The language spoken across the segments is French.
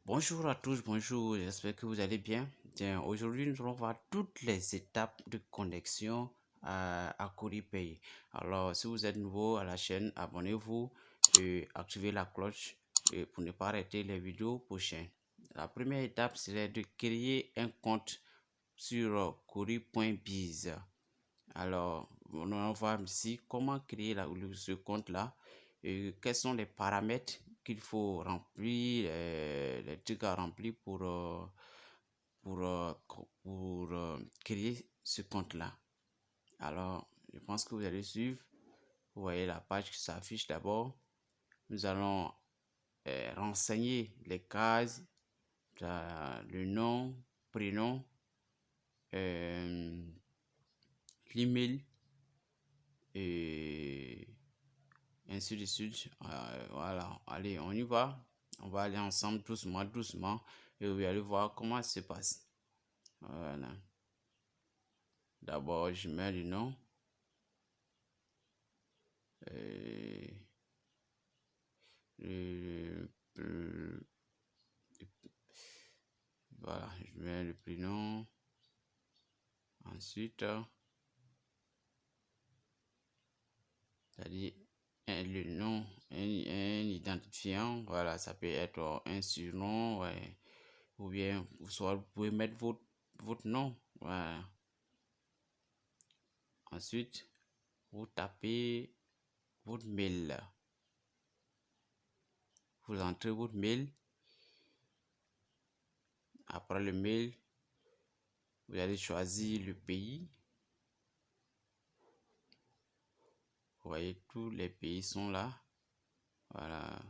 Bonjour à tous, bonjour, j'espère que vous allez bien. Tiens, aujourd'hui, nous allons voir toutes les étapes de connexion à Coripay. Alors, si vous êtes nouveau à la chaîne, abonnez-vous et activez la cloche pour ne pas rater les vidéos prochaines. La première étape serait de créer un compte sur Cori.biz. Alors, on va voir ici comment créer ce compte-là et quels sont les paramètres qu'il faut remplir, les trucs à remplir pour créer ce compte-là. Alors, je pense que vous allez suivre. Vous voyez la page qui s'affiche d'abord. Nous allons renseigner les cases, le nom, prénom, l'email et ainsi de suite. Voilà, allez, on y va. On va aller ensemble doucement, doucement et vous allez voir comment ça se passe. Voilà. D'abord, je mets le nom. Le, le- voilà, je mets le prénom. Ensuite, c'est-à-dire le nom, un identifiant. Voilà, ça peut être un surnom, ouais, ou bien soit vous pouvez mettre votre nom. Voilà. Ensuite, vous tapez votre mail. Vous entrez votre mail. Après le mail, vous allez choisir le pays. Vous voyez, tous les pays sont là. Voilà.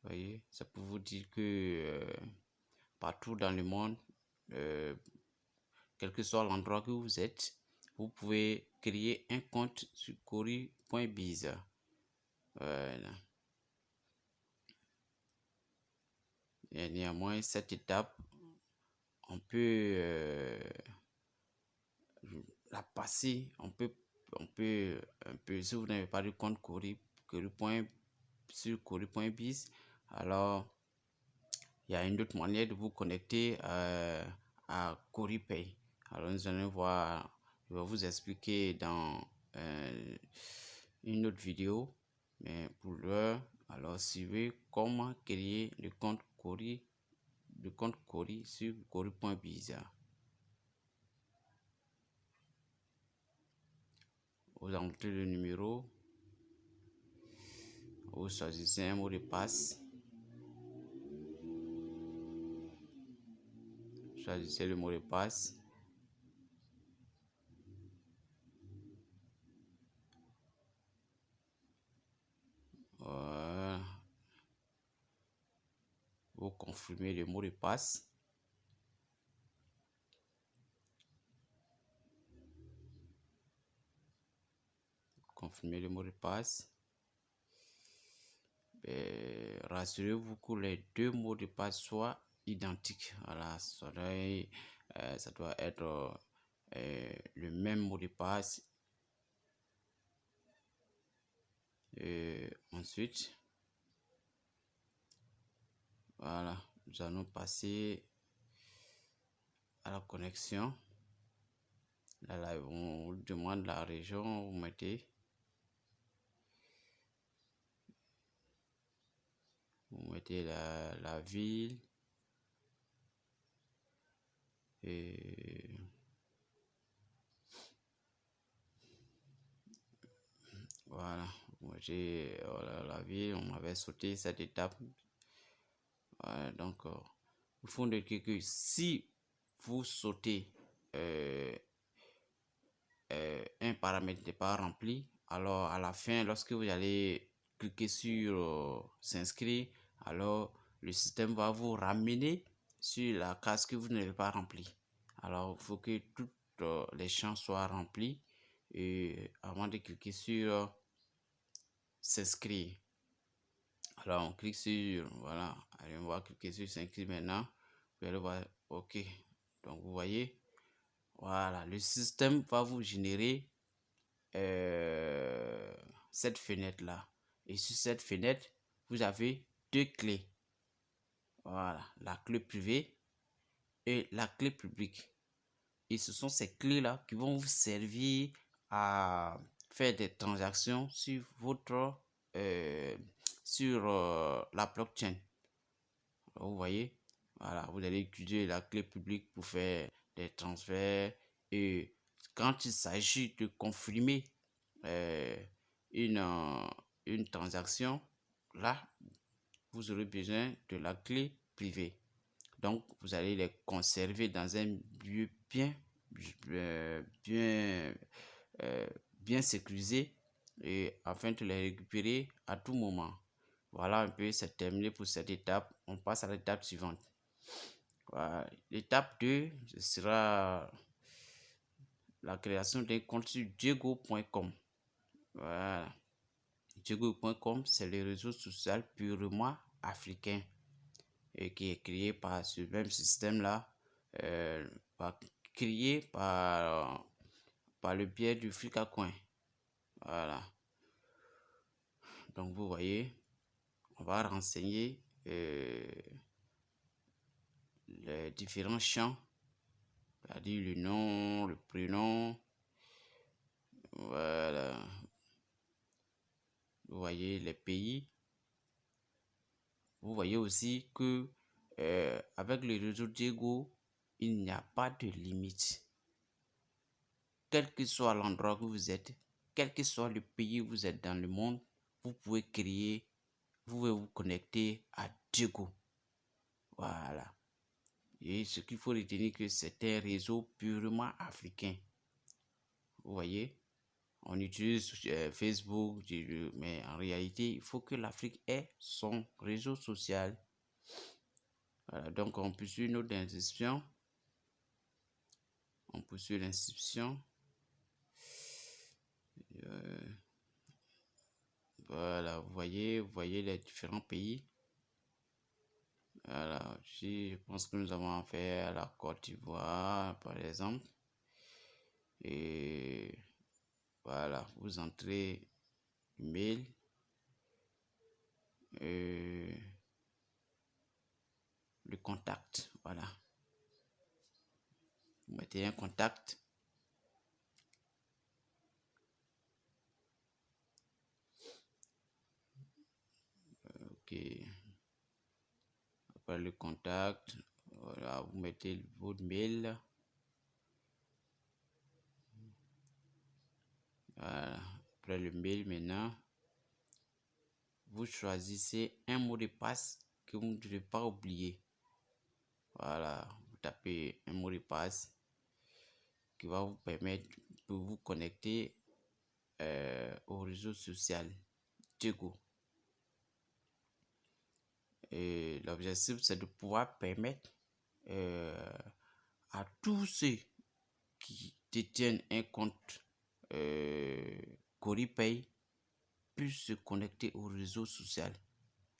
Vous voyez, ça peut vous dire que partout dans le monde, euh, quel que soit l'endroit que vous êtes, vous pouvez créer un compte sur Cori.biz. Voilà. Et néanmoins, cette étape, on peut la passer, un peu, si vous n'avez pas de compte sur Cori.biz, alors il y a une autre manière de vous connecter à Coripay. Alors nous allons voir, je vais vous expliquer dans une autre vidéo, mais pour l'heure, alors suivez comment créer le compte Cori sur Cori.biz. Vous entrez le numéro, vous choisissez un mot de passe, choisissez le mot de passe. Voilà. Vous confirmez le mot de passe. Confirmez le mot de passe. Rassurez-vous que les deux mots de passe soient identiques. Voilà, ça doit être le même mot de passe. Ensuite, voilà, nous allons passer à la connexion. Là, on vous demande la région, vous mettez la ville et voilà, vous mettez la ville. On avait sauté cette étape. Voilà, donc il faut noter que si vous sautez un paramètre n'est pas rempli, alors à la fin, lorsque vous allez cliquer sur s'inscrire, alors le système va vous ramener sur la case que vous n'avez pas remplie. Alors il faut que tous les champs soient remplis et avant de cliquer sur s'inscrire. Alors on clique sur, voilà, allez, on va cliquer sur s'inscrire maintenant. Vous allez voir, ok. Donc vous voyez, voilà, le système va vous générer cette fenêtre là, et sur cette fenêtre vous avez deux clés. Voilà, la clé privée et la clé publique. Et ce sont ces clés-là qui vont vous servir à faire des transactions sur votre la blockchain. Alors, vous voyez, voilà, vous allez utiliser la clé publique pour faire des transferts. Et quand il s'agit de confirmer euh, une, euh, une transaction, là, vous aurez besoin de la clé privée. Donc, vous allez les conserver dans un lieu bien, bien sécurisé et afin de les récupérer à tout moment. Voilà un peu, c'est terminé pour cette étape. On passe à l'étape suivante. Voilà. L'étape 2, ce sera la création d'un compte sur Diego.com. Voilà. Diego.com, c'est le réseau social purement africain et qui est créé par ce même système-là, euh, créé par le biais du Frikacoin. Voilà. Donc, vous voyez, on va renseigner les différents champs, c'est-à-dire le nom, le prénom. Voilà. Vous voyez les pays. Vous voyez aussi que avec le réseau Diego, il n'y a pas de limite. Quel que soit l'endroit où vous êtes, quel que soit le pays où vous êtes dans le monde, vous pouvez vous pouvez vous connecter à Diego. Voilà. Et ce qu'il faut retenir que c'est un réseau purement africain. Vous voyez, on utilise Facebook, mais en réalité, il faut que l'Afrique ait son réseau social. Voilà, donc on poursuit notre inscription. On poursuit l'inscription. Voilà, vous voyez les différents pays. Voilà, je pense que nous avons affaire à la Côte d'Ivoire, par exemple. Et voilà, vous entrez email. Le contact, voilà. Vous mettez un contact. Ok. Après le contact, voilà, vous mettez votre mail. Voilà. Après le mail maintenant, vous choisissez un mot de passe que vous ne devez pas oublier. Voilà, vous tapez un mot de passe qui va vous permettre de vous connecter au réseau social Diego. Et l'objectif, c'est de pouvoir permettre à tous ceux qui détiennent un compte Coripay puissent se connecter au réseau social.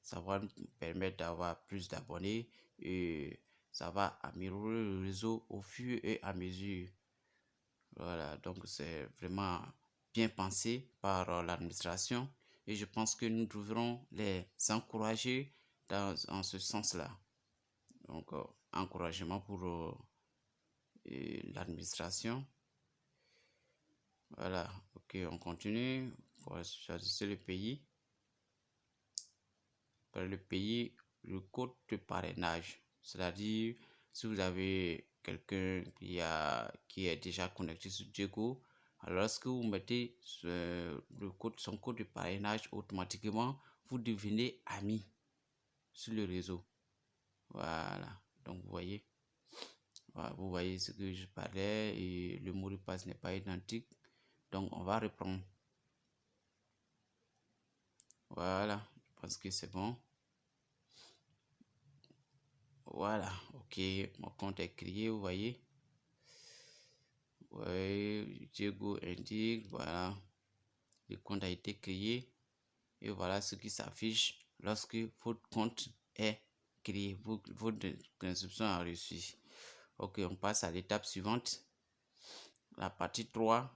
Ça va nous permettre d'avoir plus d'abonnés et ça va améliorer le réseau au fur et à mesure. Voilà, donc c'est vraiment bien pensé par l'administration et je pense que nous devrons les encourager en ce sens-là. Donc, encouragement pour l'administration. Voilà, ok, on continue. On va choisir le pays. Pour le pays, le code de parrainage. C'est-à-dire, si vous avez quelqu'un qui est déjà connecté sur Diego, alors lorsque vous mettez son code de parrainage, automatiquement, vous devenez ami sur le réseau. Voilà, donc vous voyez ce que je parlais et le mot de passe n'est pas identique. Donc, on va reprendre. Voilà, je pense que c'est bon. Voilà, ok, mon compte est créé, vous voyez. Ouais, Diego indique, voilà, le compte a été créé et voilà ce qui s'affiche lorsque votre compte est créé, votre inscription a reçu. Ok, on passe à l'étape suivante. La partie 3,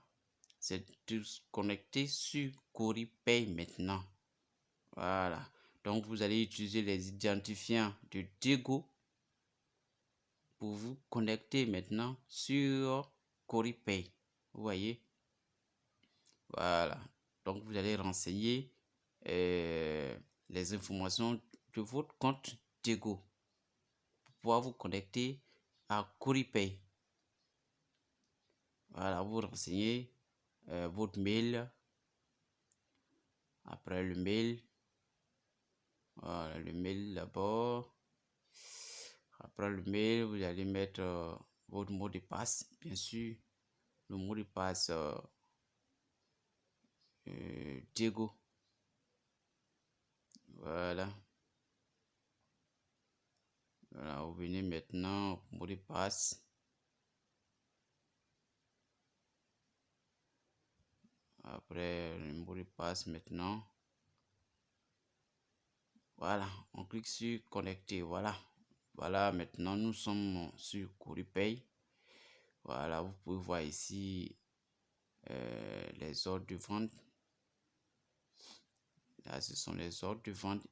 c'est de se connecter sur Coripay maintenant. Voilà. Donc, vous allez utiliser les identifiants de Diego pour vous connecter maintenant sur Coripay. Vous voyez? Voilà. Donc, vous allez renseigner les informations de votre compte Diego pour pouvoir vous connecter à Coripay. Voilà, vous renseignez votre mail. Après le mail, voilà, le mail d'abord. Après le mail, vous allez mettre votre mot de passe, bien sûr. Le mot de passe Diego. Voilà. Voilà, vous venez maintenant au mot de passe. Après le mot de passe maintenant. Voilà, on clique sur connecter. Voilà. Voilà, maintenant nous sommes sur Coripay. Voilà, vous pouvez voir ici les ordres de vente. Là, ce sont les ordres de vente.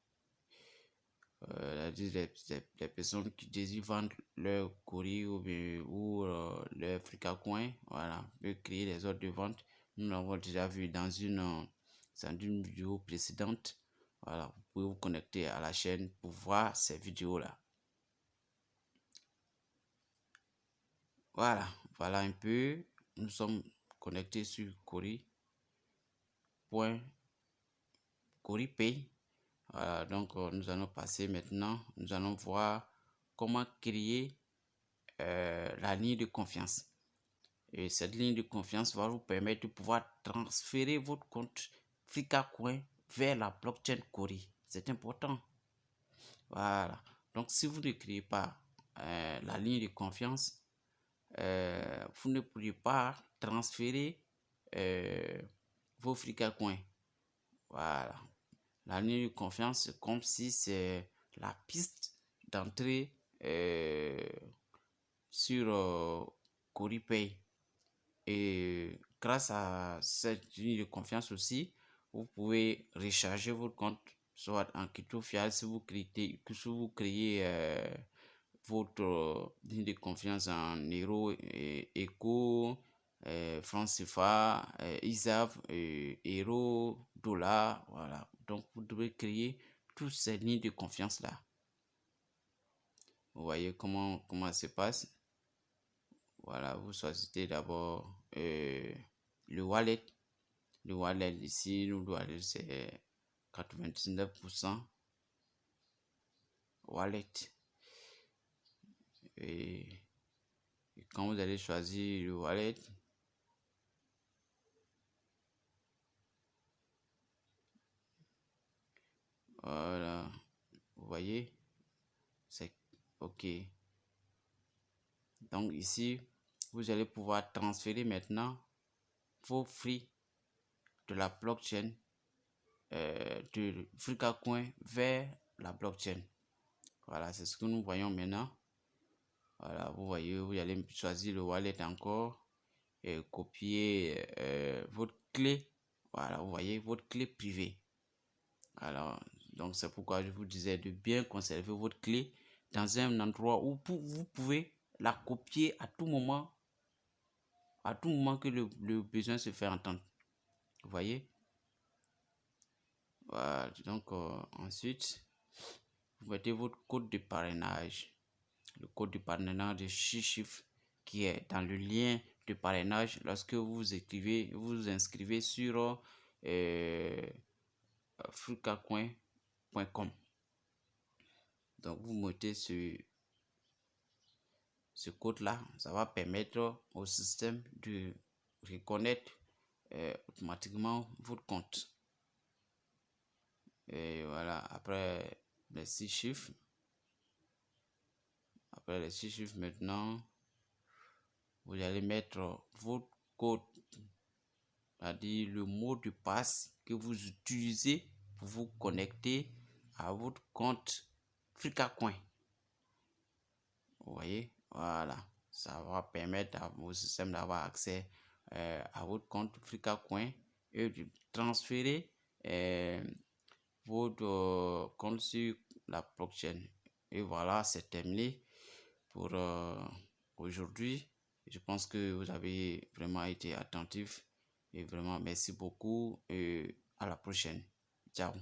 Les personnes qui désirent vendre leur courrier ou leur fricacoin, voilà, peuvent créer les ordres de vente. Nous l'avons déjà vu dans une vidéo précédente. Voilà, vous pouvez vous connecter à la chaîne pour voir ces vidéos-là. Voilà, voilà un peu. Nous sommes connectés sur Coripay. Voilà, donc nous allons passer maintenant. Nous allons voir comment créer la ligne de confiance. Et cette ligne de confiance va vous permettre de pouvoir transférer votre compte Fricacoin vers la blockchain Cori. C'est important. Voilà. Donc, si vous ne créez pas la ligne de confiance, vous ne pourrez pas transférer vos Fricacoins. Voilà. La ligne de confiance, c'est comme si c'est la piste d'entrée sur Coripay. Et grâce à cette ligne de confiance aussi, vous pouvez recharger votre compte, soit en crypto fiat si vous créez votre ligne de confiance en Euro, Eco, franc CFA, ISAV, Euro, dollar, voilà. Donc vous devez créer toutes ces lignes de confiance là. Vous voyez comment ça se passe. Voilà, vous choisissez d'abord le wallet. Le wallet ici, le wallet c'est 99% wallet. Et quand vous allez choisir le wallet, voilà, vous voyez, c'est OK. Donc ici, vous allez pouvoir transférer maintenant vos free de la blockchain de Fricacoin vers la blockchain. Voilà, c'est ce que nous voyons maintenant. Voilà, vous voyez, vous allez choisir le wallet encore et copier votre clé. Voilà, vous voyez, votre clé privée. Alors, donc c'est pourquoi je vous disais de bien conserver votre clé dans un endroit où vous pouvez la copier à tout moment que le besoin se fait entendre. Vous voyez? Voilà, donc ensuite, vous mettez votre code de parrainage. Le code de parrainage de 6 chiffres qui est dans le lien de parrainage lorsque vous vous inscrivez sur fricacoin.com. Donc vous mettez ce code-là, ça va permettre au système de reconnaître automatiquement votre compte. Et voilà, après les 6 chiffres, maintenant, vous allez mettre votre code, c'est-à-dire le mot de passe que vous utilisez pour vous connecter à votre compte Fricacoin. Vous voyez, voilà, ça va permettre à vos systèmes d'avoir accès à votre compte Fricacoin et de transférer votre compte sur la blockchain. Et voilà, c'est terminé pour aujourd'hui. Je pense que vous avez vraiment été attentif et vraiment merci beaucoup et à la prochaine. Ciao.